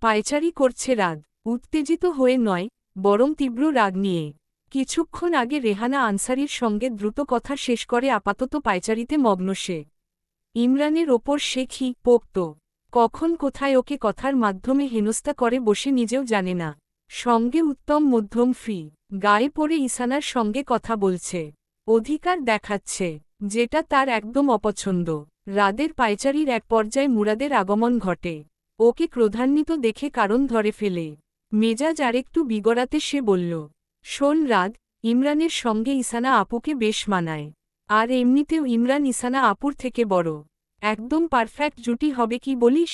পায়চারি করছে রাত, উত্তেজিত হয়ে নয়, বরং তীব্র রাগ নিয়ে। কিছুক্ষণ আগে রেহানা আনসারির সঙ্গে দ্রুত কথা শেষ করে আপাতত পায়চারিতে মগ্ন সে। ইমরানের ওপর সে কি পোক্ত, কখন কোথায় ওকে কথার মাধ্যমে হেনস্থা করে বসে নিজেও জানে না। সঙ্গে উত্তম মধ্যম ফ্রি গায়ে পড়ে ইসানার সঙ্গে কথা বলছে, অধিকার দেখাচ্ছে, যেটা তার একদম অপছন্দ। রাদের পায়চারির এক পর্যায়ে মুরাদের আগমন ঘটে। ওকে ক্রোধান্বিত দেখে কারণ ধরে ফেলে। মেজাজ আরেকটু বিগড়াতে সে বলল, শোন রাদ, ইমরানের সঙ্গে ইসানা আপুকে বেশ মানায়। আর এমনিতেও ইমরান ইসানা আপুর থেকে বড়। একদম পারফেক্ট জুটি হবে কি বলিস?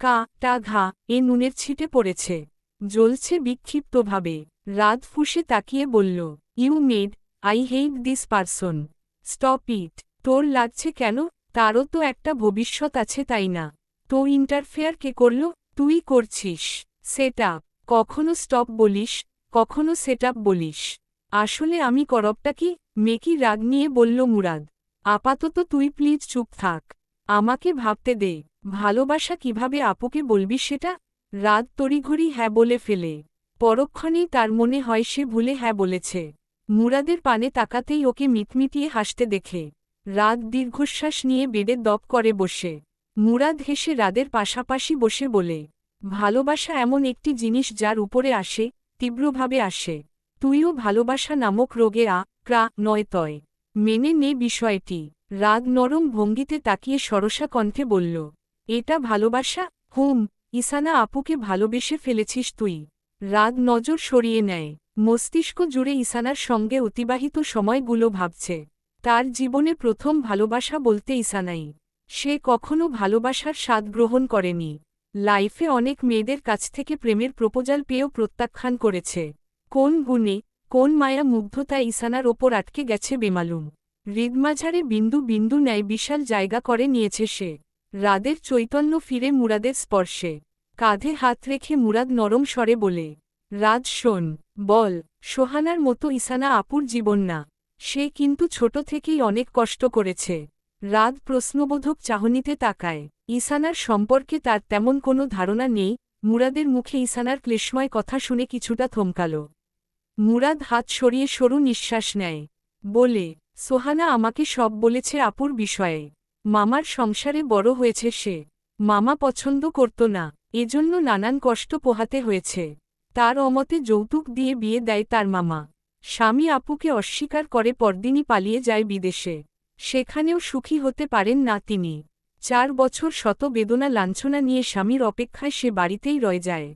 কা টা ঘা এ নুনের ছিটে পড়েছে, জ্বলছে বিক্ষিপ্তভাবে। রাত ফুঁসে তাকিয়ে বলল, you made I hate this person. Stop it. তোর লাগছে কেন? তারও তো একটা ভবিষ্যৎ আছে তাই না? তো ইন্টারফেয়ার কে করল? তুই করছিস। Set up. কখনো স্টপ বলিস, কখনো সেট আপ বলিস। আসলে আমি করবটা কি? মেকি রাগ নিয়ে বলল মুরাদ। আপাতত তুই প্লিজ চুপ থাক, আমাকে ভাবতে দে। ভালোবাসা কিভাবে আপুকে বলবি সেটা? রাত তড়িঘড়ি হ্যাঁ বলে ফেলে। পরক্ষণেই তার মনে হয় সে ভুলে হ্যাঁ বলেছে। মুরাদের পানে তাকাতেই ওকে মিটমিটিয়ে হাসতে দেখে রাত দীর্ঘশ্বাস নিয়ে বেডে দপ করে বসে। মুরাদ হেসে রাদের পাশাপাশি বসে বলে, ভালোবাসা এমন একটি জিনিস যার উপরে আসে, তীব্রভাবে আসে। তুইও ভালোবাসা নামক রোগে নয় তয়। মেনে নে বিষয়টি। রাত নরম ভঙ্গিতে তাকিয়ে সরসা কণ্ঠে বলল, এটা ভালোবাসা? হুম। ইসানা আপুকে ভালোবেসে ফেলেছিস তুই? রাত নজর সরিয়ে নেয়। মস্তিষ্ক জুড়ে ইসানার সঙ্গে অতিবাহিত সময়গুলো ভাবছে। তার জীবনে প্রথম ভালোবাসা বলতে ইসানাই। সে কখনো ভালোবাসার স্বাদ গ্রহণ করেনি। লাইফে অনেক মেয়েদের কাছ থেকে প্রেমের প্রপোজাল পেয়েও প্রত্যাখ্যান করেছে। কোন গুণে, কোন মায়া মুগ্ধতায় ইসানার ওপর আটকে গেছে বেমালুম। হৃদমাঝারে বিন্দু বিন্দু ন্যায় বিশাল জায়গা করে নিয়েছে সে। রাদের চৈতন্য ফিরে মুরাদের স্পর্শে। কাঁধে হাত রেখে মুরাদ নরম স্বরে বলে, রাজ শোন, বল। সোহানার মতো ইসানা আপুর জীবন না। সে কিন্তু ছোট থেকেই অনেক কষ্ট করেছে। রাত প্রশ্নবোধক চাহনিতে তাকায়। ইসানার সম্পর্কে তার তেমন কোনো ধারণা নেই। মুরাদের মুখে ইসানার ক্লেশময় কথা শুনে কিছুটা থমকাল। মুরাদ হাত সরিয়ে সরু নিঃশ্বাস নেয়। বলে, সোহানা আমাকে সব বলেছে আপুর বিষয়ে। মামার সংসারে বড় হয়েছে সে। মামা পছন্দ করত না, এজন্য নানান কষ্ট পোহাতে হয়েছে। তার অমতে যৌতুক দিয়ে বিয়ে দেয় তার মামা। স্বামী আপুকে অস্বীকার করে পরদিনই পালিয়ে যায় বিদেশে। সেখানেও সুখী হতে পারেন না তিনি। 4 বছর শত বেদনা লাঞ্ছনা নিয়ে স্বামীর অপেক্ষায় সে বাড়িতেই রয়ে যায়।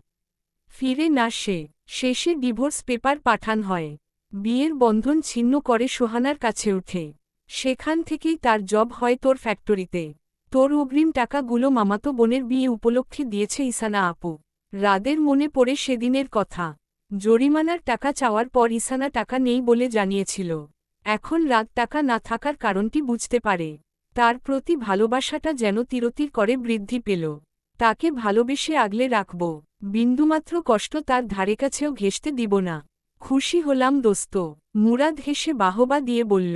ফিরে না সে। শেষে ডিভোর্স পেপার পাঠান হয়। বিয়ের বন্ধন ছিন্ন করে সোহানার কাছে উঠে। সেখান থেকেই তার জব হয় তোর ফ্যাক্টরিতে। তোর অগ্রিম টাকাগুলো মামাতো বোনের বিয়ে উপলক্ষে দিয়েছে ইসানা আপু। রাদের মনে পড়ে সেদিনের কথা। জরিমানার টাকা চাওয়ার পর ইসানা টাকা নেই বলে জানিয়েছিল। এখন রাত টাকা না থাকার কারণটি বুঝতে পারে। তার প্রতি ভালোবাসাটা যেন তিরতির করে বৃদ্ধি পেল। তাকে ভালোবেসে আগলে রাখব। বিন্দুমাত্র কষ্ট তার ধারেকাছেও ঘেঁষতে দিব না। খুশি হলাম দোস্ত। মুরাদ হেসে বাহবা দিয়ে বলল,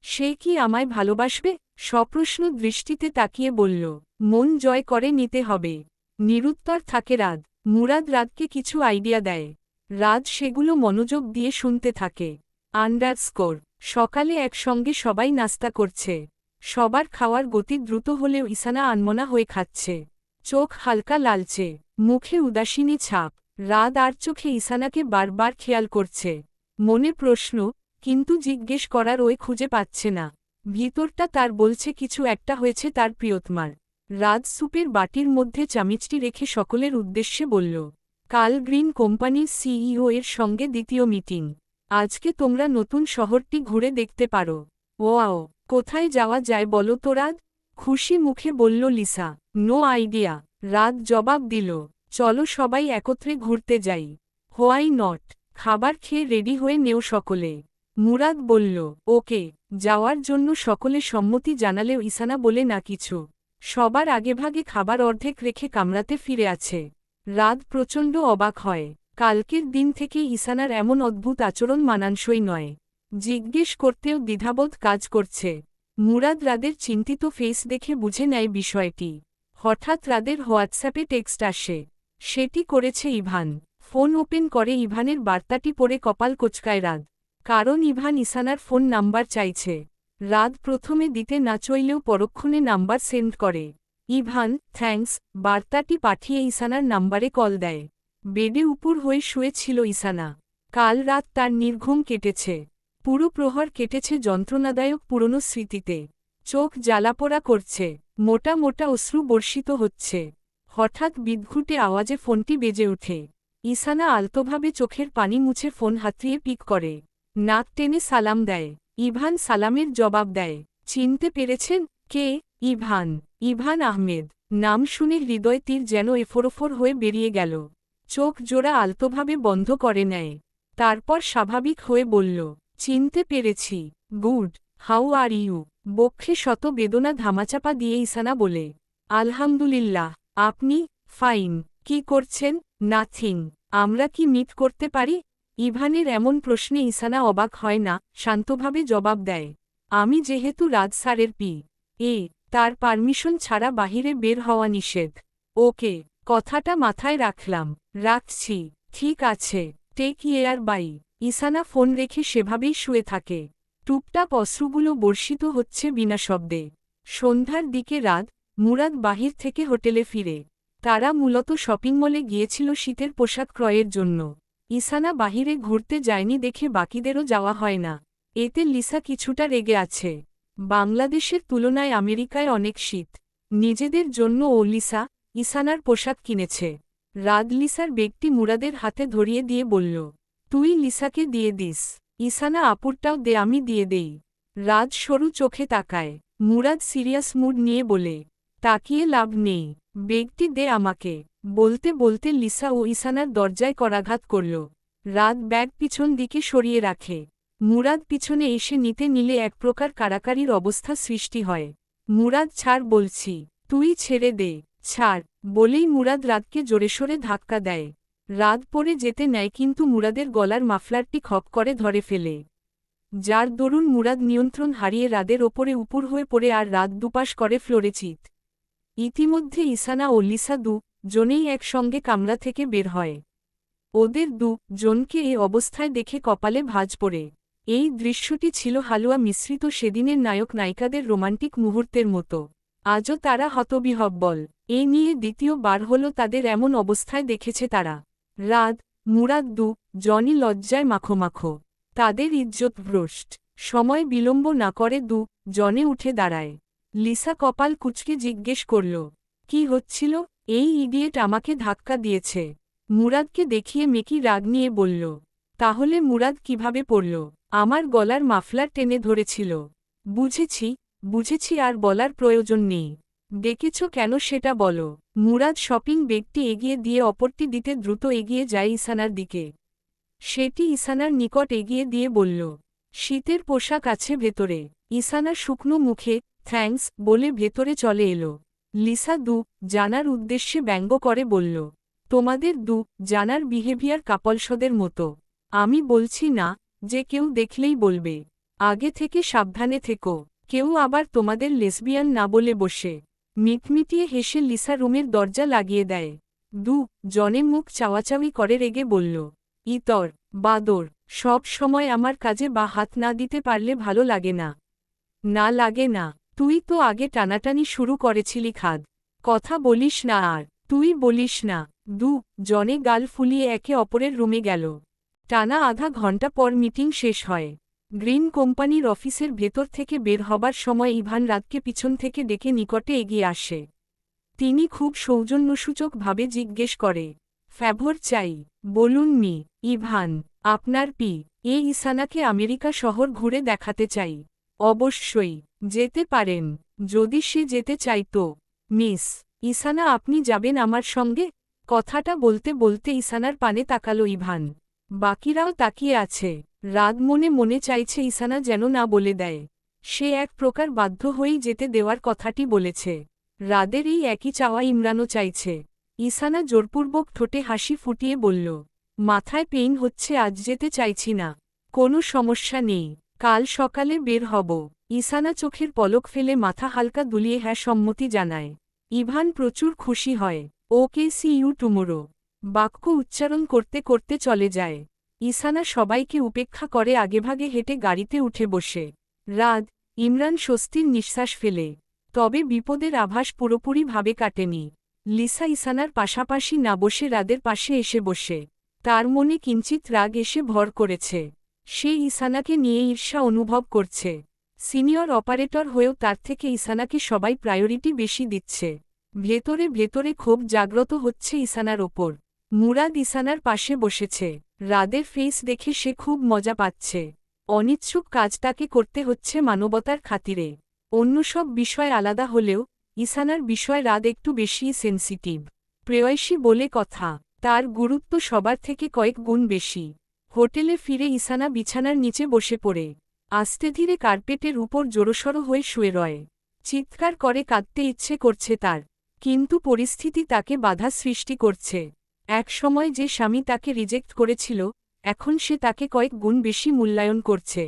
সে কি আমায় ভালোবাসবে? সপ্রশ্ন দৃষ্টিতে তাকিয়ে বলল, মন জয় করে নিতে হবে। নিরুত্তর থাকে রাত। মুরাদ রাতকে কিছু আইডিয়া দেয়। রাত সেগুলো মনোযোগ দিয়ে শুনতে থাকে। আন্ডারস্কোর। সকালে একসঙ্গে সবাই নাস্তা করছে। সবার খাওয়ার গতি দ্রুত হলেও ইসানা আনমনা হয়ে খাচ্ছে। চোখ হালকা লালচে, মুখে উদাসীনী ছাপ। রাত আর চোখে ইসানাকে বারবার খেয়াল করছে। মনে প্রশ্ন, কিন্তু জিজ্ঞেস করার ওই খুঁজে পাচ্ছে না। ভিতরটা তার বলছে কিছু একটা হয়েছে তার প্রিয়তমার। রাত সুপের বাটির মধ্যে চামিচটি রেখে সকলের উদ্দেশ্যে বলল, কাল গ্রিন কোম্পানির সিইও এর সঙ্গে দ্বিতীয় মিটিং। আজকে তোমরা নতুন শহরটি ঘুরে দেখতে পারো। ওয়াও, কোথায় যাওয়া যায় বলো তো রাত? খুশি মুখে বলল লিসা। No idea. রাত জবাব দিল, চলো সবাই একত্রে ঘুরতে যাই। Why not? খাবার খেয়ে রেডি হয়ে নেও সকলে। মুরাদ বলল, ওকে। যাওয়ার জন্য সকলে সম্মতি জানালেও ইসানা বলে না কিছু। সবার আগেভাগে খাবার অর্ধেক রেখে কামরাতে ফিরে আছে। রাত প্রচণ্ড অবাক হয়। কালকের দিন থেকেই ইসানার এমন অদ্ভুত আচরণ মানানসই নয়। জিজ্ঞেস করতেও দ্বিধাবোধ কাজ করছে। মুরাদ রাদের চিন্তিত ফেস দেখে বুঝে নেয় বিষয়টি। হঠাৎ রাদের হোয়াটসঅ্যাপে টেক্সট আসে। সেটি করেছে ইভান। ফোন ওপেন করে ইভানের বার্তাটি পড়ে কপাল কোঁচকায় রাত। কারণ ইভান ইসানার ফোন নাম্বার চাইছে। রাত প্রথমে দিতে না চাইলেও পরক্ষণে নাম্বার সেন্ড করে। ইভান থ্যাঙ্কস বার্তাটি পাঠিয়ে ইসানার নাম্বারে কল দেয়। বেডে উপর হয়ে শুয়েছিল ইসানা। কাল রাত তার নির্ঘুম কেটেছে। পুরো প্রহর কেটেছে যন্ত্রণাদায়ক পুরনো স্মৃতিতে। চোখ জ্বালাপোড়া করছে, মোটা মোটা অশ্রু বর্ষিত হচ্ছে। হঠাৎ বিদ্ঘুটে আওয়াজে ফোনটি বেজে ওঠে। ইসানা আলতোভাবে চোখের পানি মুছে ফোন হাতড়িয়ে পিক করে। নাক টেনে সালাম দেয়। ইভান সালামের জবাব দেয়। চিনতে পেরেছেন? কে? ইভান। ইভান আহমেদ। নাম শুনে হৃদয় তীর যেন এফোরফোর হয়ে বেরিয়ে গেল। চোখ জোড়া আলতোভাবে বন্ধ করে নেয়। তারপর স্বাভাবিক হয়ে বলল, চিনতে পেরেছি। Good, how are you? বক্ষে শত বেদনা ধামাচাপা দিয়ে ইসানা বলে, আলহামদুলিল্লাহ। আপনি? ফাইন। কি করছেন? নাথিং। আমরা কি মিট করতে পারি? ইভানের এমন প্রশ্নে ইসানা অবাক হয় না, শান্তভাবে জবাব দেয়, আমি যেহেতু রাজ স্যারের এ, তার পারমিশন ছাড়া বাহিরে বের হওয়া নিষেধ। ওকে, কথাটা মাথায় রাখলাম। রাখছি। ঠিক আছে, টেক কেয়ার বাই। ইসানা ফোন রেখে সেভাবেই শুয়ে থাকে। টুপটাপ অশ্রুগুলো বর্ষিত হচ্ছে বিনা শব্দে। সন্ধ্যার দিকে রাত, মুরাদ বাহির থেকে হোটেলে ফিরে। তারা মূলত শপিং মলে গিয়েছিল শীতের পোশাক ক্রয়ের জন্য। ইসানা বাহিরে ঘুরতে যায়নি দেখে বাকিদেরও যাওয়া হয় না। এতে লিসা কিছুটা রেগে আছে। বাংলাদেশের তুলনায় আমেরিকায় অনেক শীত। নিজেদের জন্য ও লিসা, ইসানার পোশাক কিনেছে। রাত লিসার বেগটি মুরাদের হাতে ধরিয়ে দিয়ে বলল, তুই লিসাকে দিয়ে দিস। ইসানা আপুরটাও দে, আমি দিয়ে দেই। রাত সরু চোখে তাকায়। মুরাদ সিরিয়াস মুড নিয়ে বলে, তাকিয়ে লাভ নেই, বেগটি দে আমাকে। বলতে বলতে লিসা ও ইসানার দরজায় করাঘাত করল। রাত ব্যাগ পিছন দিকে সরিয়ে রাখে। মুরাদ পিছনে এসে নিতে নিলে এক প্রকার কারাকারির অবস্থা সৃষ্টি হয়। মুরাদ ছাড় বলছি, তুই ছেড়ে দে, ছাড়। বলেই মুরাদ রাতকে জোরেশোরে ধাক্কা দেয়। রাত পড়ে যেতে নেয় কিন্তু মুরাদের গলার মাফলারটি খপ করে ধরে ফেলে। যার দরুন মুরাদ নিয়ন্ত্রণ হারিয়ে রাদের ওপরে উপুর হয়ে পড়ে আর রাত দুপাশ করে ফ্লোরে চিত। ইতিমধ্যে ইসানা ও লিসা জনেই একসঙ্গে কামরা থেকে বের হয়। ওদের জনকে এই অবস্থায় দেখে কপালে ভাঁজ পড়ে। এই দৃশ্যটি ছিল হালুয়া মিশ্রিত সেদিনের নায়ক নায়িকাদের রোমান্টিক মুহূর্তের মতো। আজও তারা হতবিহ্বল। এ নিয়ে দ্বিতীয় বার হল তাদের এমন অবস্থায় দেখেছে তারা। রাত, মুরাদ জনি লজ্জায় মাখো মাখো। তাদের ইজ্জত ভ্রষ্ট। সময় বিলম্ব না করে জনে উঠে দাঁড়ায়। লিসা কপাল কুঁচকে জিজ্ঞেস করল, কি হচ্ছিল? এই ইডিয়েট আমাকে ধাক্কা দিয়েছে। মুরাদকে দেখিয়ে মেকি রাগ নিয়ে বলল, তাহলে মুরাদ কিভাবে পড়ল? আমার গলার মাফলার টেনে ধরেছিল। বুঝেছি, বুঝেছি, আর বলার প্রয়োজন নেই। ডেকেছ কেন সেটা বলো। মুরাদ শপিং বেগটি এগিয়ে দিয়ে অপরটি দিতে দ্রুত এগিয়ে যায় ইসানার দিকে। সেটি ইসানার নিকট এগিয়ে দিয়ে বলল, শীতের পোশাক আছে ভেতরে। ইসানা শুকনো মুখে থ্যাঙ্কস বলে ভেতরে চলে এলো। লিসা জানার উদ্দেশ্যে ব্যঙ্গ করে বলল, তোমাদের জানার বিহেভিয়ার কাপলসদের মতো। আমি বলছি না যে কেউ দেখলেই বলবে। আগে থেকে সাবধানে থেকো, কেউ আবার তোমাদের লেসবিয়ান না বলে বসে। মিটমিটিয়ে হেসে লিসা রুমের দরজা লাগিয়ে দেয়। জনে মুখ চাওয়াচাওয়ি করে রেগে বলল, ইতর বাদর, সব সময় আমার কাজে বা হাত না দিতে পারলে ভালো লাগে না। না লাগে না? তুই তো আগে টানাটানি শুরু করেছিলি খাদ। কথা বলিস না আর। তুই বলিস না। জনে গাল ফুলিয়ে একে অপরের রুমে গেল। টানা আধা ঘণ্টা পর মিটিং শেষ হয়। গ্রিন কোম্পানির অফিসের ভেতর থেকে বের হবার সময় ইভান রাতকে পিছন থেকে ডেকে নিকটে এগিয়ে আসে। তিনি খুব সৌজন্যসূচকভাবে জিজ্ঞেস করে, ফেভর চাই? বলুন ইভান, আপনার ইসানাকে আমেরিকা শহর ঘুরে দেখাতে চাই। অবশ্যই যেতে পারেন, যদি সে যেতে চাই তো। মিস ইসানা, আপনি যাবেন আমার সঙ্গে? কথাটা বলতে বলতে ইসানার পানে তাকালো ইভান। বাকিরাও তাকিয়ে আছে। রাত মনে মনে চাইছে ইসানা যেন না বলে দেয়। সে এক প্রকার বাধ্য হয়েই যেতে দেওয়ার কথাটি বলেছে। রাদের এই একই চাওয়া ইমরানও চাইছে। ইসানা জোরপূর্বক ঠোঁটে হাসি ফুটিয়ে বলল, মাথায় পেইন হচ্ছে, আজ যেতে চাইছি না। কোনো সমস্যা নেই, কাল সকালে বের হব। ইসানা চোখের পলক ফেলে মাথা হালকা দুলিয়ে হ্যাঁ সম্মতি জানায়। ইভান প্রচুর খুশি হয়। ওকে সি ইউ টুমোরো। বাক্য উচ্চারণ করতে করতে চলে যায়। ইসানা সবাইকে উপেক্ষা করে আগেভাগে হেঁটে গাড়িতে উঠে বসে। রাত, ইমরান স্বস্তির নিঃশ্বাস ফেলে। তবে বিপদের আভাস পুরোপুরিভাবে কাটেনি। লিসা ইসানার পাশাপাশি না বসে রাদের পাশে এসে বসে। তার মনে কিঞ্চিত রাগ এসে ভর করেছে। সে ইসানাকে নিয়ে ঈর্ষা অনুভব করছে। সিনিয়র অপারেটর হয়েও তার থেকে ইসানাকে সবাই প্রায়োরিটি বেশি দিচ্ছে। ভেতরে ভেতরে ক্ষোভ জাগ্রত হচ্ছে ইসানার ওপর। মুরাদ ইসানার পাশে বসেছে। রাদের ফেস দেখে সে খুব মজা পাচ্ছে। অনিচ্ছুক কাজ তাকে করতে হচ্ছে মানবতার খাতিরে। অন্য সব বিষয় আলাদা হলেও ইসানার বিষয় রাদ একটু বেশিই সেন্সিটিভ। প্রেয়সী বলে কথা, তার গুরুত্ব সবার থেকে কয়েক গুণ বেশি। হোটেলে ফিরে ইসানা বিছানার নিচে বসে পড়ে। আস্তে ধীরে কার্পেটের উপর জোরসড় হয়ে শুয়ে রয়। চিৎকার করে কাঁদতে ইচ্ছে করছে তার, কিন্তু পরিস্থিতি তাকে বাধা সৃষ্টি করছে। এক সময় যে স্বামী তাকে রিজেক্ট করেছিল, এখন সে তাকে কয়েক গুণ বেশি মূল্যায়ন করছে।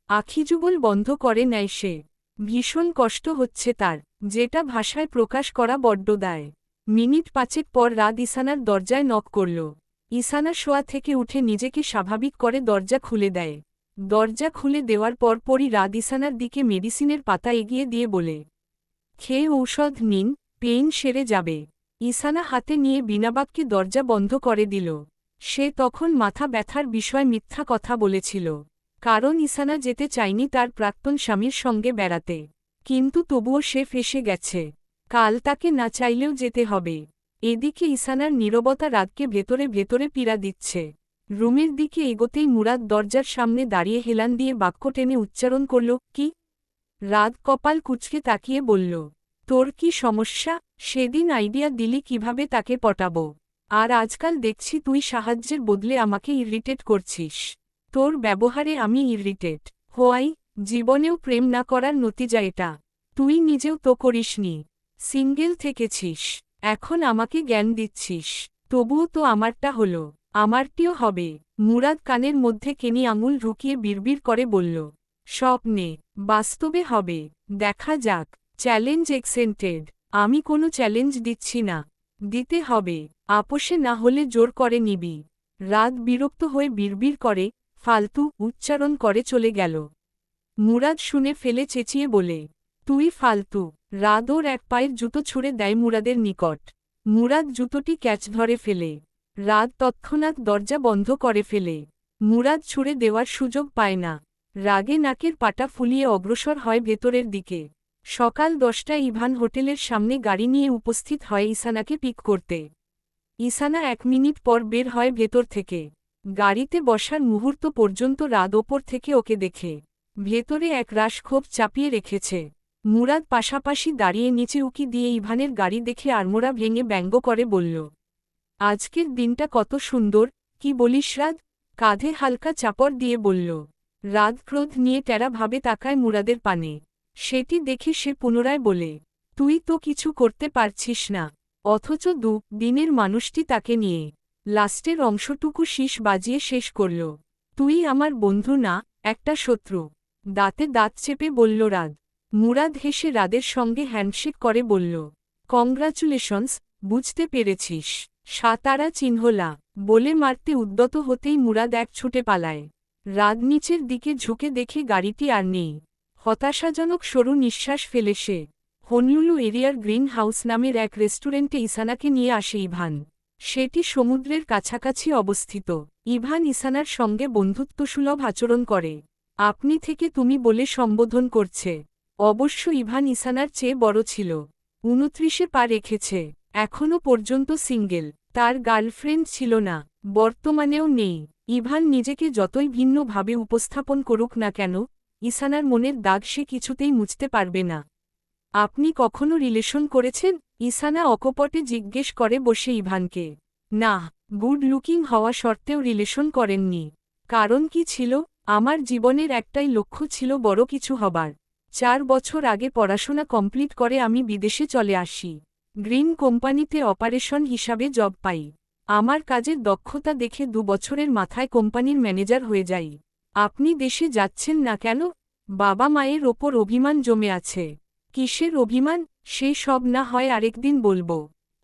আখিযুগল বন্ধ করে নেয় সে। ভীষণ কষ্ট হচ্ছে তার, যেটা ভাষায় প্রকাশ করা বড্ড দায়। মিনিট 5 পর রাত ইসানার দরজায় নক করল। ইসানা শোয়া থেকে উঠে নিজেকে স্বাভাবিক করে দরজা খুলে দেয়। দরজা খুলে দেওয়ার পরপরই রাত ইসানার দিকে মেডিসিনের পাতা এগিয়ে দিয়ে বলে, খেয়ে ঔষধ নিন, পেইন সেরে যাবে। ইসানা হাতে নিয়ে বিনাবাক্যে দরজা বন্ধ করে দিল। সে তখন মাথা ব্যথার বিষয় মিথ্যা কথা বলেছিল। কারণ ইসানা যেতে চায়নি তার প্রাক্তন স্বামীর সঙ্গে বেড়াতে। কিন্তু তবুও সে ফেঁসে গেছে। কাল তাকে না চাইলেও যেতে হবে। এদিকে ইসানার নীরবতা রাতকে ভেতরে ভেতরে পীড়া দিচ্ছে। রুমের দিকে এগোতেই মুরাদ দরজার সামনে দাঁড়িয়ে হেলান দিয়ে বাক্য টেনে উচ্চারণ করল, কি? রাত কপাল কুঁচকে তাকিয়ে বলল, তোর কি সমস্যা? সেদিন আইডিয়া দিলি কিভাবে তাকে পটাবো, আর আজকাল দেখছি তুই সাহায্যের বদলে আমাকে ইরিটেট করছিস। তোর ব্যবহারে আমি ইরিটেট হওয়াই জীবনেও প্রেম না করার নতিজা এটা। তুই নিজেও তো করিসনি, সিঙ্গেল থেকেছিস, এখন আমাকে জ্ঞান দিচ্ছিস। তবুও তো আমারটা হলো, আমারটিও হবে। মুরাদ কানের মধ্যে কেনি আঙুল ঢুকিয়ে বিড়বিড় করে বলল, স্বপ্নে, বাস্তবে হবে, দেখা যাক। চ্যালেঞ্জ এক্সেন্টেড। আমি কোনো চ্যালেঞ্জ দিচ্ছি না। দিতে হবে, আপোষে না হলে জোর করে নিবি। রাত বিরক্ত হয়ে বিড়বিড় করে, ফালতু উচ্চারণ করে চলে গেল। মুরাদ শুনে ফেলে চেঁচিয়ে বলে, তুই ফালতু। রাত ওর এক পায়ের জুতো ছুঁড়ে দেয় মুরাদের নিকট। মুরাদ জুতোটি ক্যাচ ধরে ফেলে। রাত তৎক্ষণাৎ দরজা বন্ধ করে ফেলে। মুরাদ ছুঁড়ে দেওয়ার সুযোগ পায় না। রাগে নাকের পাটা ফুলিয়ে অগ্রসর হয় ভেতরের দিকে। সকাল 10টায় ইভান হোটেলের সামনে গাড়ি নিয়ে উপস্থিত হয় ইসানাকে পিক করতে। ইসানা 1 মিনিট পর বের হয় ভেতর থেকে। গাড়িতে বসার মুহূর্ত পর্যন্ত রাত ওপর থেকে ওকে দেখে ভেতরে এক রাশ ক্ষোভ চাপিয়ে রেখেছে। মুরাদ পাশাপাশি দাঁড়িয়ে নিচে উকি দিয়ে ইভানের গাড়ি দেখে আড়মোড়া ভেঙে ব্যঙ্গ করে বলল, আজকের দিনটা কত সুন্দর, কি বলিস রাত? কাঁধে হালকা চাপড় দিয়ে বলল। রাত ক্রোধ নিয়ে টেরাভাবে তাকায় মুরাদের পানে। সেটি দেখে সে পুনরায় বলে, তুই তো কিছু করতে পারছিস না, অথচ দিনের মানুষটি তাকে নিয়ে লাস্টের অংশটুকু শীষ বাজিয়ে শেষ করল। তুই আমার বন্ধু না, একটা শত্রু। দাঁতে দাঁত চেপে বলল রাত। মুরাদ হেসে রাদের সঙ্গে হ্যান্ডশেক করে বলল, কংগ্রাচুলেশনস, বুঝতে পেরেছিস। সাতারা চিহ্নলা বলে মারতে উদ্যত হতেই মুরাদ এক ছুটে পালায়। রাত নিচের দিকে ঝুঁকে দেখে গাড়িটি আর নেই। হতাশাজনক সরু নিঃশ্বাস ফেলে সে হনলুলু এরিয়ার গ্রিন হাউস নামের এক রেস্টুরেন্টে ইসানাকে নিয়ে আসে ইভান। সেটি সমুদ্রের কাছাকাছি অবস্থিত। ইভান ইসানার সঙ্গে বন্ধুত্বসুলভ আচরণ করে। আপনি থেকে তুমি বলে সম্বোধন করছে। অবশ্য ইভান ইসানার চেয়ে বড় ছিল। 29-এ পা রেখেছে। এখনও পর্যন্ত সিঙ্গেল। তার গার্লফ্রেন্ড ছিল না, বর্তমানেও নেই। ইভান নিজেকে যতই ভিন্নভাবে উপস্থাপন করুক না কেন, ইসানার মনের দাগ সে কিছুতেই মুছতে পারবে না। আপনি কখনো রিলেশন করেছেন? ইসানা অকপটে জিজ্ঞেস করে বসে ইভানকে। না, গুড লুকিং হওয়া সত্ত্বেও রিলেশন করেননি। কারণ কি ছিল? আমার জীবনের একটাই লক্ষ্য ছিল বড় কিছু হবার। 4 বছর আগে পড়াশোনা কমপ্লিট করে আমি বিদেশে চলে আসি। গ্রিন কোম্পানিতে অপারেশন হিসাবে জব পাই। আমার কাজের দক্ষতা দেখে 2 বছরের মাথায় কোম্পানির ম্যানেজার হয়ে যাই। আপনি দেশে যাচ্ছেন না কেন? বাবা মায়ের ওপর অভিমান জমে আছে। কিসের অভিমান? সে সব না হয় আরেকদিন বলবো।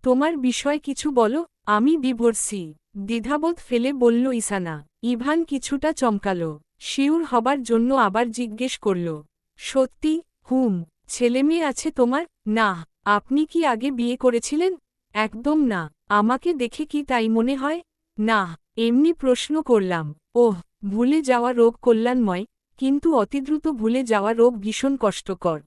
তোমার বিষয় কিছু বলো। আমি ডিভোর্সি, দ্বিধাবোধ ফেলে বলল ইসানা। ইভান কিছুটা চমকালো, শিউর হবার জন্য আবার জিজ্ঞেস করল, সত্যি? হুম। ছেলেমেয়ে আছে তোমার? না। আপনি কি আগে বিয়ে করেছিলেন? একদম না। আমাকে দেখে কি তাই মনে হয়? না, এমনি প্রশ্ন করলাম। ওহ, ভুলে যাওয়া রোগ কল্যাণময়, কিন্তু অতিদ্রুত ভুলে যাওয়া রোগ ভীষণ কষ্টকর।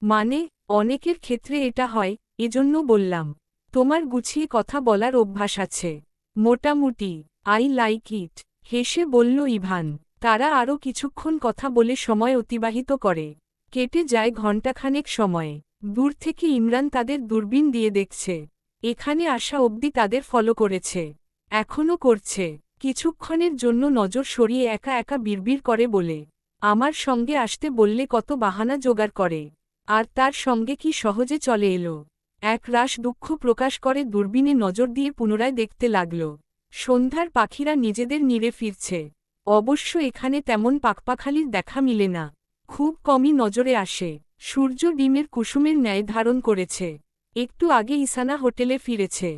মানে, অনেকের ক্ষেত্রে এটা হয়, এজন্য বললাম। তোমার গুছিয়ে কথা বলার অভ্যাস আছে। মোটামুটি। আই লাইক ইট, হেসে বলল ইভান। তারা আরও কিছুক্ষণ কথা বলে সময় অতিবাহিত করে। কেটে যায় ঘণ্টাখানেক সময়ে। দূর থেকে ইমরান তাদের দূরবীন দিয়ে দেখছে। এখানে আসা অবধি তাদের ফলো করেছে, এখনও করছে। কিছুক্ষণের জন্য নজর সরিয়ে একা একা বিড়বিড় করে বলে, আমার সঙ্গে আসতে বললে কত বাহানা জোগাড় করে। আর তার সঙ্গে কি সহজে চলে এলো। এক রাশ দুঃখ প্রকাশ করে দূরবীনে নজর দিয়ে পুনরায় দেখতে লাগল। সন্ধ্যার পাখিরা নিজেদের নীড়ে ফিরছে। অবশ্য এখানে তেমন পাখপাখালির দেখা মিলে না, খুব কমই নজরে আসে। সূর্য ডিমের কুসুমের ন্যায় ধারণ করেছে। একটু আগে ইসানা হোটেলে ফিরেছে।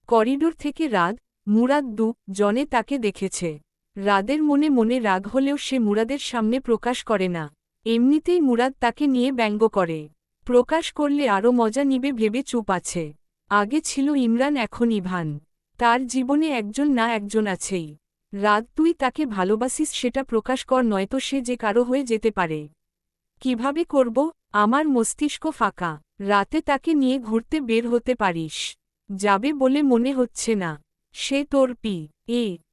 করিডোর থেকে রাদ, মুরাদ জনে তাকে দেখেছে। রাদের মনে মনে রাগ হলেও সে মুরাদের সামনে প্রকাশ করে না। এমনিতেই মুরাদ তাকে নিয়ে ব্যঙ্গ করে। প্রকাশ করলে আরও মজা নিবে ভেবে চুপ আছে। আগে ছিল ইমরান, এখন ইভান। তার জীবনে একজন না একজন আছেই। রাত, তুই তাকে ভালোবাসিস সেটা প্রকাশ কর, নয়তো সে যে কারো হয়ে যেতে পারে। কিভাবে করব? আমার মস্তিষ্ক ফাঁকা। রাতে তাকে নিয়ে ঘুরতে বের হতে পারিস? যাবে বলে মনে হচ্ছে না। সে তোর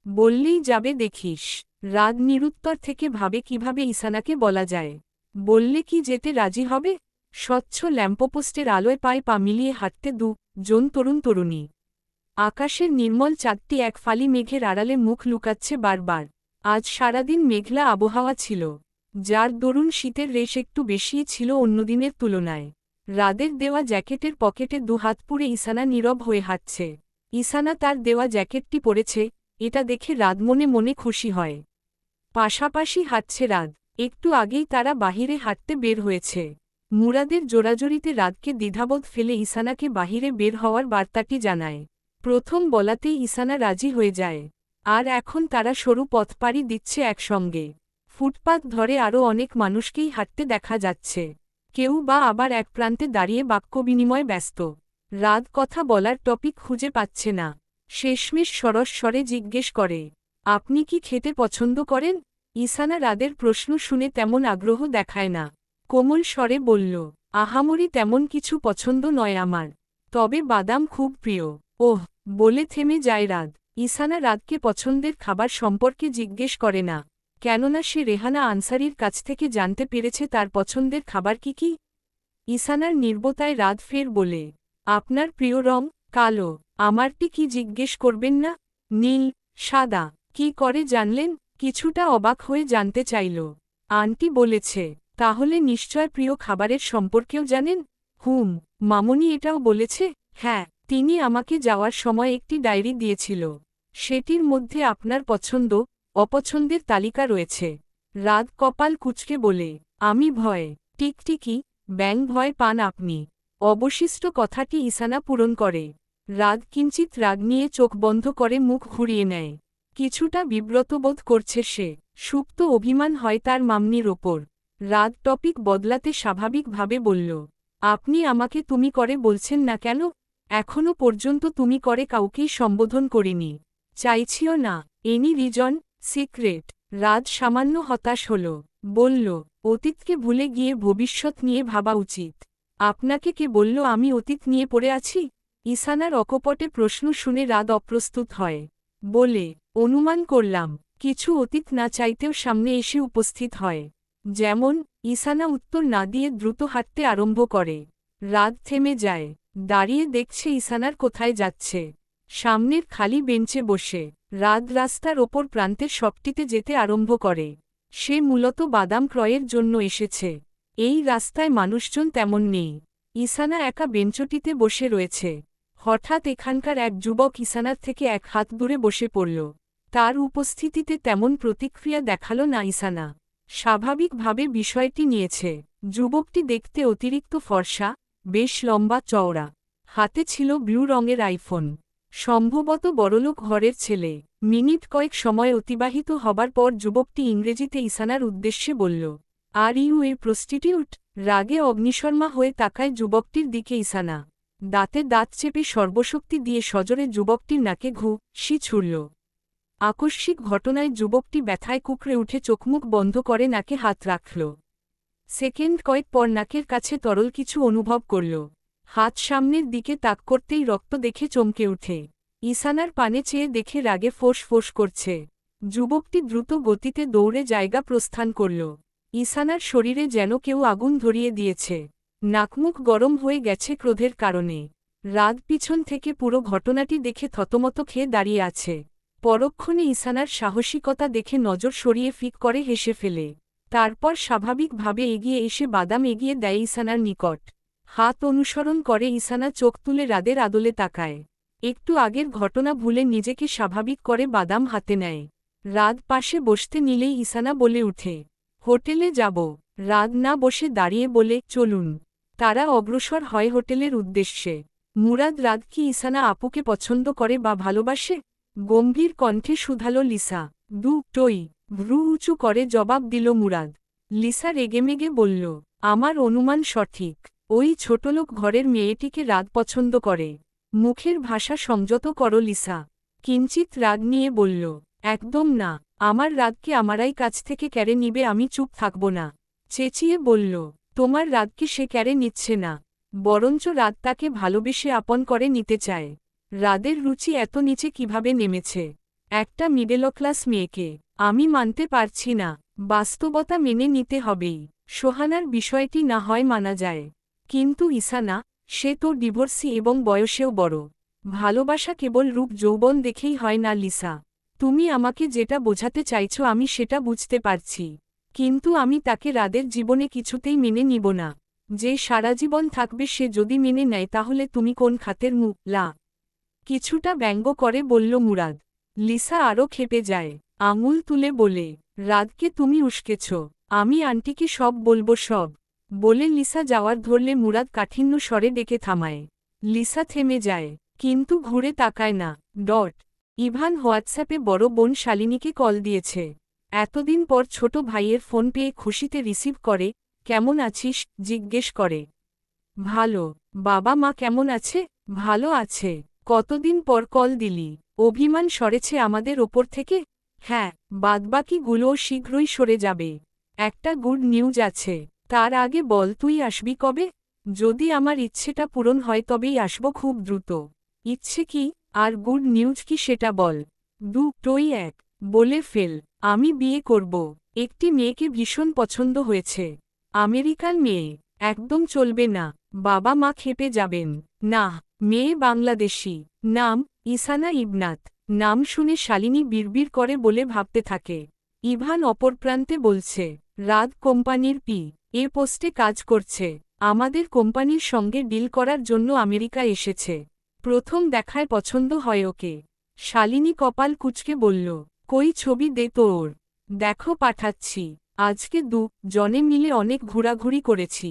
বললেই যাবে দেখিস। রাত নিরুত্তর থেকে ভাবে কিভাবে ইসানাকে বলা যায়। বললে কি যেতে রাজি হবে? স্বচ্ছ ল্যাম্পপোস্টের আলোয় পায়ে পা মিলিয়ে হাঁটতে জন তরুণ তরুণী। আকাশের নির্মল চাঁদটি এক ফালি মেঘের আড়ালে মুখ লুকাচ্ছে বারবার। আজ সারাদিন মেঘলা আবহাওয়া ছিল, যার দরুন শীতের রেশ একটু বেশিই ছিল অন্যদিনের তুলনায়। রাদের দেওয়া জ্যাকেটের পকেটে হাত পুরে ইসানা নীরব হয়ে হাঁটছে। ইসানা তার দেওয়া জ্যাকেটটি পরেছে, এটা দেখে রাদ মনে মনে খুশি হয়। পাশাপাশি হাঁটছে রাদ। একটু আগেই তারা বাহিরে হাঁটতে বের হয়েছে। মুরাদের জোরাজোরিতে রাদকে দ্বিধাবোধ ফেলে ইসানাকে বাহিরে বের হওয়ার বার্তাটি জানায়। প্রথম বলাতেই ইসানা রাজি হয়ে যায়। আর এখন তারা সরু পথ পাড়ি দিচ্ছে একসঙ্গে। ফুটপাত ধরে আরও অনেক মানুষকেই হাঁটতে দেখা যাচ্ছে। কেউ বা আবার এক প্রান্তে দাঁড়িয়ে বাক্য বিনিময় ব্যস্ত। রাদ কথা বলার টপিক খুঁজে পাচ্ছে না। শেষমেশ সরস স্বরে জিজ্ঞেস করে, আপনি কি খেতে পছন্দ করেন? ইসানা রাদের প্রশ্ন শুনে তেমন আগ্রহ দেখায় না। কোমল স্বরে বলল, আহামরি তেমন কিছু পছন্দ নয় আমার, তবে বাদাম খুব প্রিয়। ওহ, বলে থেমে যায় রাদ। ইসানা রাদকে পছন্দের খাবার সম্পর্কে জিজ্ঞেস করে না, কেননা সে রেহানা আনসারির কাছ থেকে জানতে পেরেছে তার পছন্দের খাবার কি কি। ইসানার নির্বতায় রাদ ফের বলে, আপনার প্রিয় রং কালো। আমারটি কি জিজ্ঞেস করবেন না? নীল, সাদা। কি করে জানলেন? কিছুটা অবাক হয়ে জানতে চাইল। আন্টি বলেছে। তাহলে নিশ্চয় প্রিয় খাবারের সম্পর্কেও জানেন? হুম। মামনি এটাও বলেছে? হ্যাঁ, তিনি আমাকে যাওয়ার সময় একটি ডায়েরি দিয়েছিল। সেটির মধ্যে আপনার পছন্দ অপছন্দের তালিকা রয়েছে। রাদ কপাল কুঁচকে বলে, আমি টিকটিকি ব্যাং ভয় পান আপনি? অবশিষ্ট কথাটি ইসানা পূরণ করে। রাদ কিঞ্চিত রাগ নিয়ে চোখ বন্ধ করে মুখ ঘুরিয়ে নেয়। কিছুটা বিব্রত বোধ করছে সে। সুপ্ত অভিমান হয় তার মামনির ওপর। রাদ টপিক বদলাতে স্বাভাবিকভাবে বলল, আপনি আমাকে তুমি করে বলছেন না কেন? এখনও পর্যন্ত তুমি করে কাউকেই সম্বোধন করিনি, চাইছিও না। Any reason? সিক্রেট? রাদ সামান্য হতাশ হল। বলল, অতীতকে ভুলে গিয়ে ভবিষ্যৎ নিয়ে ভাবা উচিত। আপনাকে কে বলল আমি অতীত নিয়ে পড়ে আছি? ইসানার অকপটে প্রশ্ন শুনে রাদ অপ্রস্তুত হয়। বলে, অনুমান করলাম কিছু অতীত না চাইতেও সামনে এসে উপস্থিত হয়। যেমন? ইসানা উত্তর না দিয়ে দ্রুত হাঁটতে আরম্ভ করে। রাদ থেমে যায়। দাঁড়িয়ে দেখছে ইসানার কোথায় যাচ্ছে। সামনের খালি বেঞ্চে বসে। রাদ রাস্তার ওপর প্রান্তের সবটিতে যেতে আরম্ভ করে। সে মূলত বাদাম ক্রয়ের জন্য এসেছে। এই রাস্তায় মানুষজন তেমন নেই। ইসানা একা বেঞ্চটিতে বসে রয়েছে। হঠাৎ এখানকার এক যুবক ইসানার থেকে এক হাত দূরে বসে পড়ল। তার উপস্থিতিতে তেমন প্রতিক্রিয়া দেখাল না ইসানা। স্বাভাবিকভাবে বিষয়টি নিয়েছে। যুবকটি দেখতে অতিরিক্ত ফর্সা, বেশ লম্বা চওড়া। হাতে ছিল ব্লু রঙের আইফোন। সম্ভবত বড়লোক ঘরের ছেলে। মিনিট কয়েক সময় অতিবাহিত হবার পর যুবকটি ইংরেজিতে ঈশানার উদ্দেশ্যে বলল, আর ইউ এ প্রস্টিটিউট? রাগে অগ্নিশর্মা হয়ে তাকায় যুবকটির দিকে ঈশানা। দাঁতে দাঁত চেপে সর্বশক্তি দিয়ে সজোরে যুবকটির নাকে ঘুষি ছুড়ল। আকস্মিক ঘটনায় যুবকটি ব্যথায় কুঁকড়ে উঠে চোখমুখ বন্ধ করে নাকে হাত রাখল। সেকেন্ড কয়েক পর নাকের কাছে তরল কিছু অনুভব করল। হাত সামনের দিকে তাক করতেই রক্ত দেখে চমকে উঠে। ঈশানার পানে চেয়ে দেখে রাগে ফোঁস করছে। যুবকটি দ্রুত গতিতে দৌড়ে জায়গা প্রস্থান করল। ঈশানার শরীরে যেন কেউ আগুন ধরিয়ে দিয়েছে। নাকমুখ গরম হয়ে গেছে ক্রোধের কারণে। রাত পিছন থেকে পুরো ঘটনাটি দেখে থতমত খেয়ে দাঁড়িয়ে আছে। পরক্ষণে ঈশানার সাহসিকতা দেখে নজর সরিয়ে ফিক করে হেসে ফেলে। তারপর স্বাভাবিকভাবে এগিয়ে এসে বাদাম এগিয়ে দেয় ঈশানার নিকট। হাত অনুসরণ করে ঈশানা চোখ তুলে রাদের আদলে তাকায়। একটু আগের ঘটনা ভুলে নিজেকে স্বাভাবিক করে বাদাম হাতে নেয়। রাত পাশে বসতে নিলেই ঈশানা বলে উঠে, হোটেলে যাব। রাত না বসে দাঁড়িয়ে বলে, চলুন। তারা অগ্রসর হয় হোটেলের উদ্দেশ্যে। মুরাদ রাত কি ঈশানা আপুকে পছন্দ করে বা ভালোবাসে? গম্ভীর কণ্ঠে শুধালো লিসা। দুটোই। ভ্রু উঁচু করে জবাব দিল মুরাদ। লিসা রেগেমেগে বলল, আমার অনুমান সঠিক। ওই ছোটলোক ঘরের মেয়েটিকে রাত পছন্দ করে। মুখের ভাষা সংযত করো লিসা। কিঞ্চিত রাগ নিয়ে বলল, একদম না। আমার রাতকে আমারাই কাছ থেকে কেড়ে নিবে, আমি চুপ থাকব না। চেঁচিয়ে বলল, তোমার রাতকে সে কেড়ে নিচ্ছে না, বরঞ্চ রাত তাকে ভালোবেসে আপন করে নিতে চায়। রাদের রুচি এত নিচে কিভাবে নেমেছে একটা মিডল ক্লাস মেয়েকে? আমি মানতে পারছি না। বাস্তবতা মেনে নিতে হবেই। সোহানার বিষয়টি না হয় মানা যায়, কিন্তু ঈশানা, সে তো ডিভোর্সি এবং বয়সেও বড়। ভালোবাসা কেবল রূপ যৌবন দেখেই হয় না লিসা। তুমি আমাকে যেটা বোঝাতে চাইছো আমি সেটা বুঝতে পারছি, কিন্তু আমি তাকে রাদের জীবনে কিছুতেই মেনে নিব না। যে সারা জীবন থাকবে সে যদি মেনে নেয় তাহলে তুমি কোন খাতের মুলা? কিছুটা ব্যঙ্গ করে বলল মুরাদ। লিসা আরও ক্ষেপে যায়, আঙুল তুলে বলে, রাতকে তুমি উস্কেছ। আমি আন্টিকে সব বলবো সব। বলে লিসা যাওয়ার ধরলে মুরাদ কাঠিন্য স্বরে ডেকে থামায়। লিসা থেমে যায়, কিন্তু ঘুরে তাকায় না। ইভান হোয়াটসঅ্যাপে বড় বোন শালিনীকে কল দিয়েছে। এতদিন পর ছোট ভাইয়ের ফোন পেয়ে খুশিতে রিসিভ করে। কেমন আছিস জিজ্ঞেস করে। ভালো। বাবা মা কেমন আছে? ভালো আছে। কতদিন পর কল দিলি? অভিমান সরেছে আমাদের ওপর থেকে? হ্যাঁ, বাদবাকিগুলোও শীঘ্রই সরে যাবে। একটা গুড নিউজ আছে। তার আগে বল, তুই আসবি কবে? যদি আমার ইচ্ছেটা পূরণ হয় তবেই আসব খুব দ্রুত। ইচ্ছে কি আর গুড নিউজ কি সেটা বল। দুটোই এক। বলে ফেল। আমি বিয়ে করব। একটি মেয়েকে ভীষণ পছন্দ হয়েছে। আমেরিকান মেয়ে। একদম চলবে না। বাবা মা খেপে যাবেন। না, মেয়ে বাংলাদেশি। নাম ঈশানা ইবনাত। নাম শুনে শালিনী বিড়বিড় করে বলে ভাবতে থাকে। ইভান অপর প্রান্তে বলছে, রাত কোম্পানির এ পোস্টে কাজ করছে। আমাদের কোম্পানির সঙ্গে ডিল করার জন্য আমেরিকা এসেছে। প্রথম দেখায় পছন্দ হয় ওকে। শালিনী কপাল কুঁচকে বলল, কই ছবি দে তোর। দেখো পাঠাচ্ছি। আজকে জনে মিলে অনেক ঘোরাঘুরি করেছি।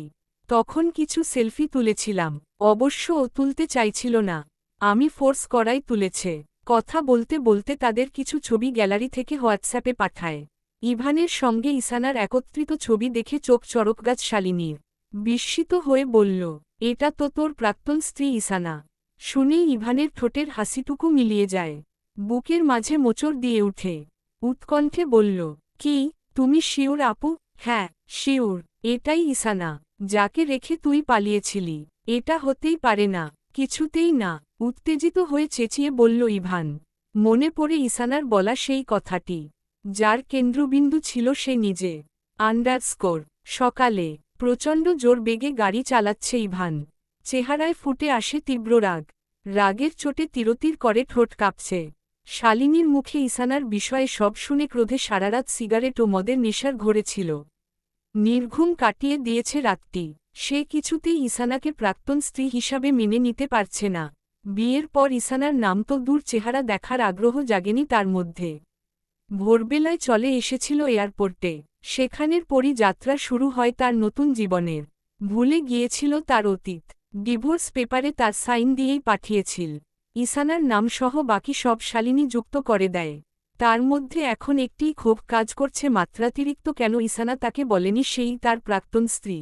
তখন কিছু সেলফি তুলেছিলাম। অবশ্য ও তুলতে চাইছিল না, আমি ফোর্স করাই তুলেছে। কথা বলতে বলতে তাদের কিছু ছবি গ্যালারি থেকে হোয়াটসঅ্যাপে পাঠায়। ইভানের সঙ্গে ঈশানার একত্রিত ছবি দেখে চোখ চড়কগাছ শালিনীর। বিস্মিত হয়ে বলল, এটা তো তোর প্রাক্তন স্ত্রী ঈশানা। শুনেই ইভানের ঠোঁটের হাসিটুকু মিলিয়ে যায়। বুকের মাঝে মোচড় দিয়ে উঠে। উৎকণ্ঠে বলল, কি, তুমি শিওর আপু? হ্যাঁ, শিওর। এটাই ঈশানা, যাকে রেখে তুই পালিয়েছিলি। এটা হতেই পারে না, কিছুতেই না। উত্তেজিত হয়ে চেঁচিয়ে বলল ইভান। মনে পড়ে ঈশানার বলা সেই কথাটি, যার কেন্দ্রবিন্দু ছিল সে নিজে। সকালে প্রচণ্ড জোর বেগে গাড়ি চালাচ্ছে ইভান। চেহারায় ফুটে আসে তীব্র রাগ। রাগের চোটে তিরতির করে ঠোঁট কাঁপছে। শালিনীর মুখে ঈশানার বিষয়ে সব শুনে ক্রোধে সারারাত সিগারেট ও মদের নেশার ঘোরে ছিল। নির্ঘুম কাটিয়ে দিয়েছে রাতটি। সে কিছুতেই ঈশানাকে প্রাক্তন স্ত্রী হিসাবে মেনে নিতে পারছে না। বিয়ের পর ঈশানার নাম তো দূর, চেহারা দেখার আগ্রহ জাগেনি তার মধ্যে। ভোরবেলায় চলে এসেছিল এয়ারপোর্টে। সেখানের পরই যাত্রা শুরু হয় তার নতুন জীবনের। ভুলে গিয়েছিল তার অতীত। ডিভোর্স পেপারে তার সাইন দিয়েই পাঠিয়েছিল। ইসানার নামসহ বাকি সব শালিনী যুক্ত করে দেয়। তার মধ্যে এখন একটিই ক্ষোভ কাজ করছে, মাত্রাতিরিক্ত কেন ইসানা তাকে বলেনি সেই তার প্রাক্তন স্ত্রী।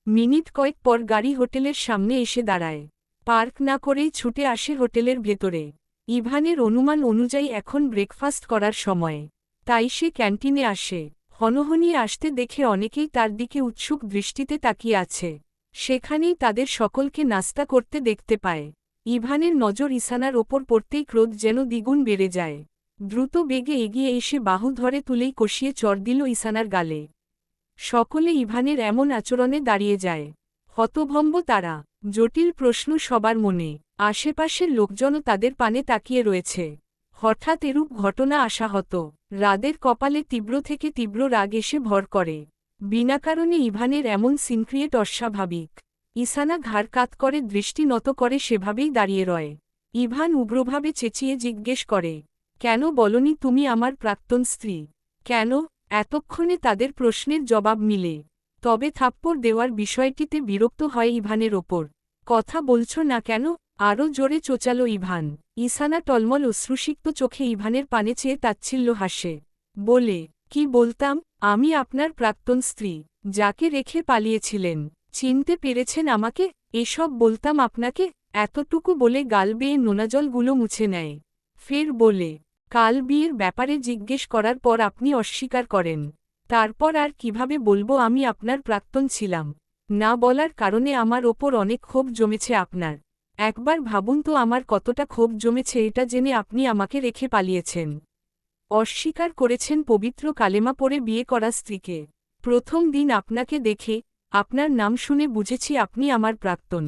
মিনিট কয়েক পর গাড়ি হোটেলের সামনে এসে দাঁড়ায়। পার্ক না করেই ছুটে আসে হোটেলের ভেতরে। ইভানের অনুমান অনুযায়ী এখন ব্রেকফাস্ট করার সময়, তাই সে ক্যান্টিনে আসে। হনহনিয়ে আসতে দেখে অনেকেই তার দিকে উৎসুক দৃষ্টিতে তাকিয়ে আছে। সেখানেই তাদের সকলকে নাস্তা করতে দেখতে পায়। ইভানের নজর ইসানার ওপর পড়তেই ক্রোধ যেন দ্বিগুণ বেড়ে যায়। দ্রুত বেগে এগিয়ে এসে বাহু ধরে তুলেই কষিয়ে চড় দিল ইসানার গালে। সকলে ইভানের এমন আচরণে দাঁড়িয়ে যায়। হতভম্ব তারা। জটিল প্রশ্ন সবার মনে। আশেপাশের লোকজনও তাদের পানে তাকিয়ে রয়েছে। হঠাৎ এরূপ ঘটনা আশাহত। রাদের কপালে তীব্র থেকে তীব্র রাগ এসে ভর করে। বিনা কারণে ইভানের এমন সিনক্রিয়েট অস্বাভাবিক। ইসানা ঘাড় কাত করে দৃষ্টি নত করে সেভাবেই দাঁড়িয়ে রয়। ইভান উগ্রভাবে চেঁচিয়ে জিজ্ঞেস করে, কেন বলনি তুমি আমার প্রাক্তন স্ত্রী? কেন? এতক্ষণে তাদের প্রশ্নের জবাব মিলে। তবে থাপ্পড় দেওয়ার বিষয়টিতে বিরক্ত হয় ইভানের ওপর। কথা বলছো না কেন? আরও জোরে চোচালো ইভান। ইসানা টলমল অশ্রুসিক্ত চোখে ইভানের পানে চেয়ে তাচ্ছিল্য হাসে। বলে, কি বলতাম? আমি আপনার প্রাক্তন স্ত্রী, যাকে রেখে পালিয়েছিলেন। চিনতে পেরেছেন আমাকে? এসব বলতাম আপনাকে? এতটুকু বলে গাল বেয়ে নোনাজলগুলো মুছে নেয়। ফের বলে, কাল বিয়ের ব্যাপারে জিজ্ঞেস করার পর আপনি অস্বীকার করেন। তারপর আর কিভাবে বলবো আমি আপনার প্রাক্তন ছিলাম? না বলার কারণে আমার ওপর অনেক ক্ষোভ জমেছে আপনার। একবার ভাবুন তো আমার কতটা ক্ষোভ জমেছে এটা জেনে আপনি আমাকে রেখে পালিয়েছেন। অস্বীকার করেছেন পবিত্র কালেমা পড়ে বিয়ে করা স্ত্রীকে। প্রথম দিন আপনাকে দেখে, আপনার নাম শুনে বুঝেছি আপনি আমার প্রাক্তন।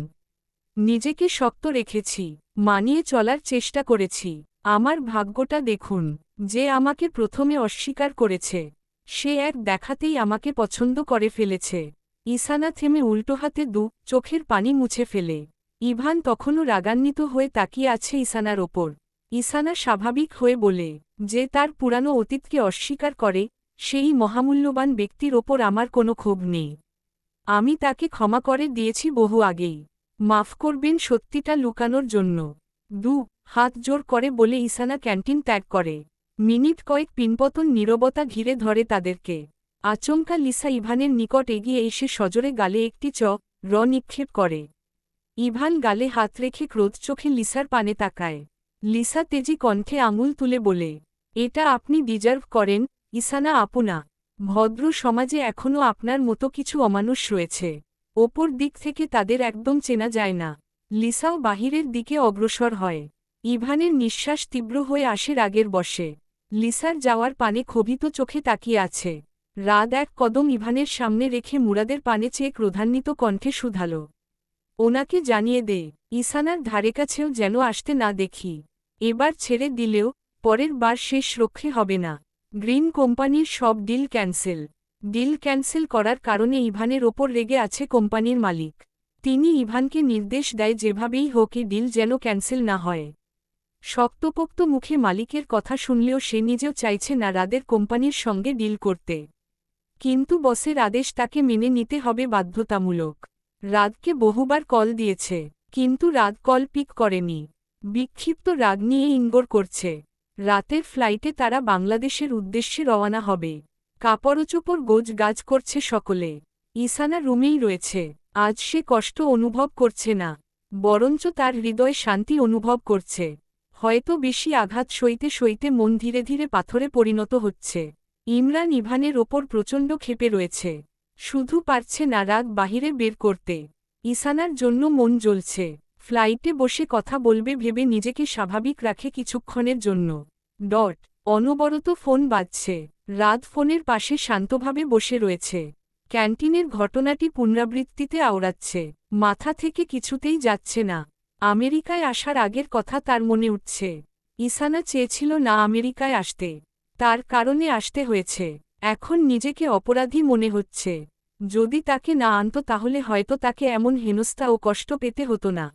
নিজেকে শক্ত রেখেছি, মানিয়ে চলার চেষ্টা করেছি। আমার ভাগ্যটা দেখুন, যে আমাকে প্রথমে অস্বীকার করেছে, সে এক দেখাতেই আমাকে পছন্দ করে ফেলেছে। ইসানা থেমে উল্টো হাতে চোখের পানি মুছে ফেলে। ইভান তখনও রাগান্বিত হয়ে তাকিয়ে আছে ইসানার ওপর। ইসানা স্বাভাবিক হয়ে বলে, যে তার পুরানো অতীতকে অস্বীকার করে, সেই মহামূল্যবান ব্যক্তির ওপর আমার কোনো ক্ষোভ নেই। আমি তাকে ক্ষমা করে দিয়েছি বহু আগেই। মাফ করবেন সত্যিটা লুকানোর জন্য। হাত জোর করে বলে ইসানা ক্যান্টিন ত্যাগ করে। মিনিট কয়েক পিনপতন নীরবতা ঘিরে ধরে তাদেরকে। আচমকা লিসা ইভানের নিকট এগিয়ে এসে সজোরে গালে একটি নিক্ষেপ করে। ইভান গালে হাত রেখে ক্রোধ চোখে লিসার পানে তাকায়। লিসা তেজি কণ্ঠে আঙুল তুলে বলে, এটা আপনি ডিজার্ভ করেন, ইসানা আপনা। ভদ্র সমাজে এখনও আপনার মতো কিছু অমানুষ রয়েছে। ওপর দিক থেকে তাদের একদম চেনা যায় না। লিসাও বাহিরের দিকে অগ্রসর হয়। ইভানের নিঃশ্বাস তীব্র হয়ে আসে রাগের বশে। লিসার যাওয়ার পানে ক্ষোভিত চোখে তাকিয়ে আছে। রাত এক কদম ইভানের সামনে রেখে মুরাদের পানে চেয়ে ক্রোধান্বিত কণ্ঠে শুধাল, ওনাকে জানিয়ে দে, ইসানার ধারেকাছেও যেন আসতে না দেখি। এবার ছেড়ে দিলেও পরের বার শেষ রক্ষে হবে না। গ্রিন কোম্পানির সব ডিল ক্যান্সেল করার কারণে ইভানের ওপর রেগে আছে কোম্পানির মালিক। তিনি ইভানকে নির্দেশ দেয় যেভাবেই হোক এই ডিল যেন ক্যান্সেল না হয়। শক্তপোক্ত মুখে মালিকের কথা শুনলেও সে নিজেও চাইছে না রাদের কোম্পানির সঙ্গে ডিল করতে। কিন্তু বসের আদেশ তাকে মেনে নিতে হবে বাধ্যতামূলক। রাদকে বহুবার কল দিয়েছে, কিন্তু রাদ কল পিক করেনি। বিক্ষিপ্ত রাগ নিয়ে ইনগোর করছে। রাতের ফ্লাইটে তারা বাংলাদেশের উদ্দেশ্যে রওনা হবে। কাপড়চোপড় গাছ করছে সকলে। ইসানা রুমেই রয়েছে। আজ সে কষ্ট অনুভব করছে না, বরঞ্চ তার হৃদয়ে শান্তি অনুভব করছে। হয়তো বেশি আঘাত সইতে সইতে মন ধীরে ধীরে পাথরে পরিণত হচ্ছে। ইমরান ইভানের ওপর প্রচণ্ড ক্ষেপে রয়েছে। শুধু পারছে না রাগ বাহিরে বের করতে। ইসানার জন্য মন জ্বলছে। ফ্লাইটে বসে কথা বলবে ভেবে নিজেকে স্বাভাবিক রাখে কিছুক্ষণের জন্য। অনবরত ফোন বাজছে। রাত ফোনের পাশে শান্তভাবে বসে রয়েছে। ক্যান্টিনের ঘটনাটি পুনরাবৃত্তিতে আওড়াচ্ছে। মাথা থেকে কিছুতেই যাচ্ছে না। আমেরিকায় আসার আগের কথা তার মনে উঠছে। ইসানা চেয়েছিল না আমেরিকায় আসতে, তার কারণে আসতে হয়েছে। এখন নিজেকে অপরাধী মনে হচ্ছে। যদি তাকে না আনত তাহলে হয়তো তাকে এমন হেনস্থা ও কষ্ট পেতে হতো না।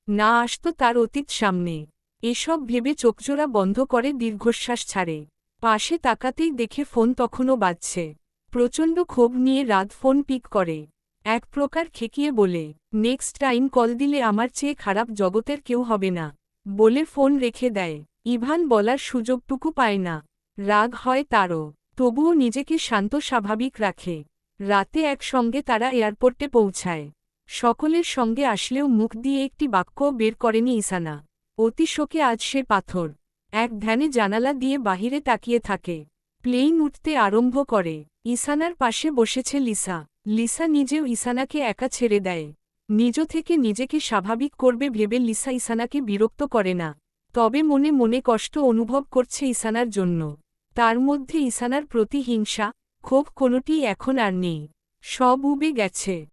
না আসত তার অতীত সামনে। এসব ভেবে চোখজোড়া বন্ধ করে দীর্ঘশ্বাস ছাড়ে। পাশে তাকাতেই দেখে ফোন তখনও বাজছে। প্রচণ্ড ক্ষোভ নিয়ে রাত ফোন পিক করে। এক প্রকার খেকিয়ে বলে, নেক্সট টাইম কল দিলে আমার চেয়ে খারাপ জগতের কেউ হবে না বলে ফোন রেখে দেয়। ইভান বলার সুযোগটুকু পায় না। রাগ হয় তারও, তবুও নিজেকে শান্ত স্বাভাবিক রাখে। রাতে একসঙ্গে তারা এয়ারপোর্টে পৌঁছায়। সকলের সঙ্গে আসলেও মুখ দিয়ে একটি বাক্যও বের করেনি ইসানা। অতি শোকে আজ সে পাথর। এক ধ্যানে জানালা দিয়ে বাহিরে তাকিয়ে থাকে। প্লেন উঠতে আরম্ভ করে। ইসানার পাশে বসেছে লিসা। লিসা নিজেও ইসানাকে একা ছেড়ে দেয়। নিজ থেকে নিজেকে স্বাভাবিক করবে ভেবে লিসা ইসানাকে বিরক্ত করে না। তবে মনে মনে কষ্ট অনুভব করছে ইসানার জন্য। তার মধ্যে ইসানার প্রতি হিংসা, ক্ষোভ কোনোটিই এখন আর নেই। সব উবে গেছে।